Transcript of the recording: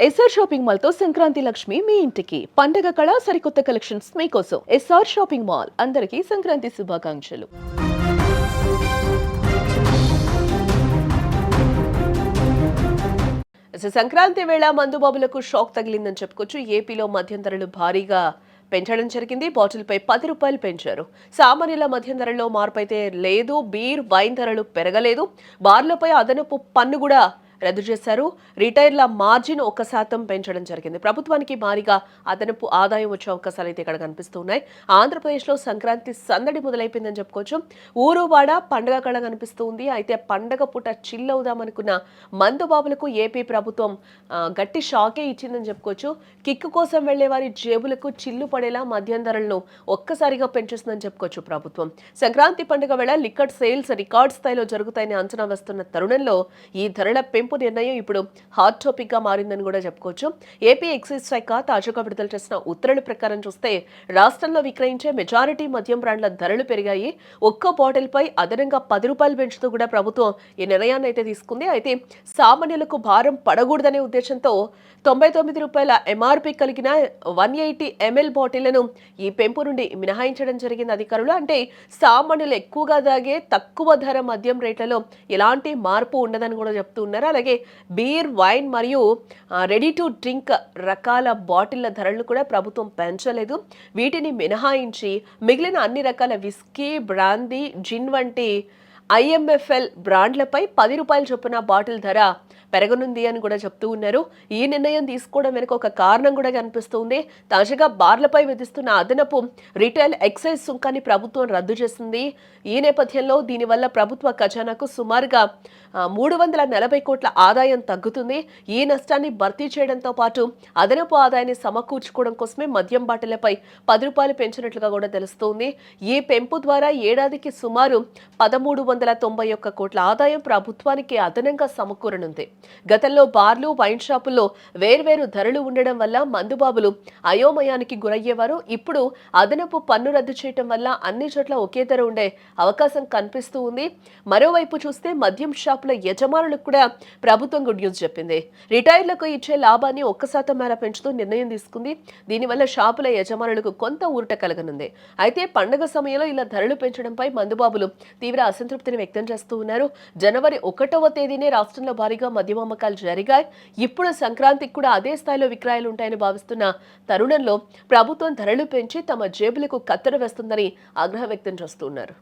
SR shopping mall తో సంక్రాంతి లక్ష్మి మీ ఇంటికి పండగ కళ సరికొత్త కలెక్షన్స్ మీకోసం ఎస్ఆర్ షాపింగ్ మాల్ అందరికీ సంక్రాంతి శుభాకాంక్షలు. సంక్రాంతి వేళ మందుబాబులకు షాక్ తగిలిందని చెప్పుకోవచ్చు. ఏపీలో మద్యం ధరలు భారీగా పెంచడం జరిగింది. బాటిల్ పై 10 రూపాయలు పెంచారు. సామాన్యుల మద్యం ధరల్లో మార్పు అయితే లేదు. బీర్, వైన్ ధరలు పెరగలేదు. బార్లపై అదనపు పన్ను కూడా రద్దు చేశారు. రిటైర్ల మార్జిన్ 1% పెంచడం జరిగింది. ప్రభుత్వానికి భారీగా అదనపు ఆదాయం వచ్చే అవకాశాలు అయితే ఇక్కడ కనిపిస్తున్నాయి. ఆంధ్రప్రదేశ్లో సంక్రాంతి సందడి మొదలైపోయిందని చెప్పుకోవచ్చు. ఊరు వాడ పండుగ కళ కనిపిస్తుంది. అయితే పండగ పూట చిల్ అవుదామనుకున్న మందుబాబులకు ఏపీ ప్రభుత్వం గట్టి షాకే ఇచ్చిందని చెప్పుకోవచ్చు. కిక్కు కోసం వెళ్లే వారి జేబులకు చిల్లు పడేలా మద్యం ధరలను ఒక్కసారిగా పెంచేస్తుందని చెప్పుకోవచ్చు ప్రభుత్వం. సంక్రాంతి పండుగ వేళ లిక్కర్ సేల్స్ రికార్డ్ స్థాయిలో జరుగుతాయని అంచనా వేస్తున్న తరుణంలో ఈ ధరల పెంపు నిర్ణయం ఇప్పుడు హాట్ టాపిక్ గా మారిందని కూడా చెప్పుకోవచ్చు. ఏపీ ఎక్సైజ్ శాఖ తాజాగా విడుదల చేసిన ఉత్తర్వుల ప్రకారం చూస్తే రాష్ట్రంలో విక్రయించే మెజారిటీ మద్యం బ్రాండ్ల ధరలు పెరిగాయి. ఒక్క బాటిల్ పై అదనంగా 10 రూపాయలు పెంచుతూ కూడా ప్రభుత్వం ఈ నిర్ణయాన్ని అయితే తీసుకుంది. అయితే సామాన్యులకు భారం పడకూడదనే ఉద్దేశంతో 99 రూపాయల ఎంఆర్పీ కలిగిన 180 ml బాటిళ్లను ఈ పెంపు నుండి మినహాయించడం జరిగింది అధికారులు. అంటే సామాన్యులు ఎక్కువగా దాగే తక్కువ ధర మద్యం రేట్లలో ఎలాంటి మార్పు ఉండదని కూడా చెప్తూ ఉన్నారు. అలాగే బీర్, వైన్ మరియు రెడీ టు డ్రింక్ రకాల బాటిళ్ల ధరలను కూడా ప్రభుత్వం పెంచలేదు. వీటిని మినహాయించి మిగిలిన అన్ని రకాల విస్కీ, బ్రాందీ, జిన్ వంటి ఐఎంఎఫ్ఎల్ బ్రాండ్లపై 10 రూపాయల చొప్పున బాటిల్ ధర పెరగనుంది అని కూడా చెప్తూ ఉన్నారు. ఈ నిర్ణయం తీసుకోవడం వెనుక ఒక కారణం కూడా కనిపిస్తుంది. తాజాగా బార్లపై విధిస్తున్న అదనపు రిటైల్ ఎక్సైజ్ సుంకాన్ని ప్రభుత్వం రద్దు చేసింది. ఈ నేపథ్యంలో దీనివల్ల ప్రభుత్వ ఖజానాకు సుమారుగా 340 కోట్ల ఆదాయం తగ్గుతుంది. ఈ నష్టాన్ని భర్తీ చేయడంతో పాటు అదనపు ఆదాయాన్ని సమకూర్చుకోవడం కోసమే మద్యం బాటిళ్లపై 10 రూపాయలు పెంచినట్లుగా కూడా తెలుస్తోంది. ఈ పెంపు ద్వారా ఏడాదికి సుమారు 1391 కోట్ల ఆదాయం ప్రభుత్వానికి అదనంగా సమకూరనుంది. గతంలో బార్లు, వైన్ షాపుల్లో వేర్వేరు ధరలు ఉండడం వల్ల మందుబాబులు అయోమయానికి గురయ్యేవారు. ఇప్పుడు అదనపు పన్ను రద్దు చేయడం వల్ల అన్ని చోట్ల ఒకే ధర ఉండే అవకాశం కనిపిస్తూ ఉంది. మరోవైపు చూస్తే మద్యం షాపుల యజమానులకు కూడా ప్రభుత్వం గుడ్ న్యూస్ చెప్పింది. రిటైర్లకు ఇచ్చే లాభాన్ని 1% మేర పెంచుతూ నిర్ణయం తీసుకుంది. దీనివల్ల షాపుల యజమానులకు కొంత ఊరట కలగనుంది. అయితే పండుగ సమయంలో ఇలా ధరలు పెంచడంపై మందుబాబులు తీవ్ర అసంతృప్తిని వ్యక్తం చేస్తూ ఉన్నారు. జనవరి 1వ తేదీనే రాష్ట్రంలో భారీగా మద్యం అమ్మకాలు జరిగాయి. ఇప్పుడు సంక్రాంతికి కూడా అదే స్థాయిలో విక్రయాలు ఉంటాయని భావిస్తున్న తరుణంలో ప్రభుత్వం ధరలు పెంచి తమ జేబులకు కత్తెర వేస్తుందని ఆగ్రహం వ్యక్తం చేస్తున్నారు.